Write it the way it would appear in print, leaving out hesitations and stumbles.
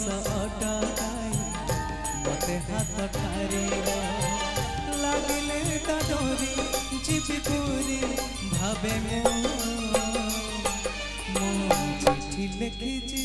ଅଟକାଇ ମତେ ହାତ ଠାରିଲ ଲାଗିଲେ ତା ଡୋରି ଯିବି ପୁରୀ ଭାବେ ମୁଁ ଚିଠି ଲେଖିଛି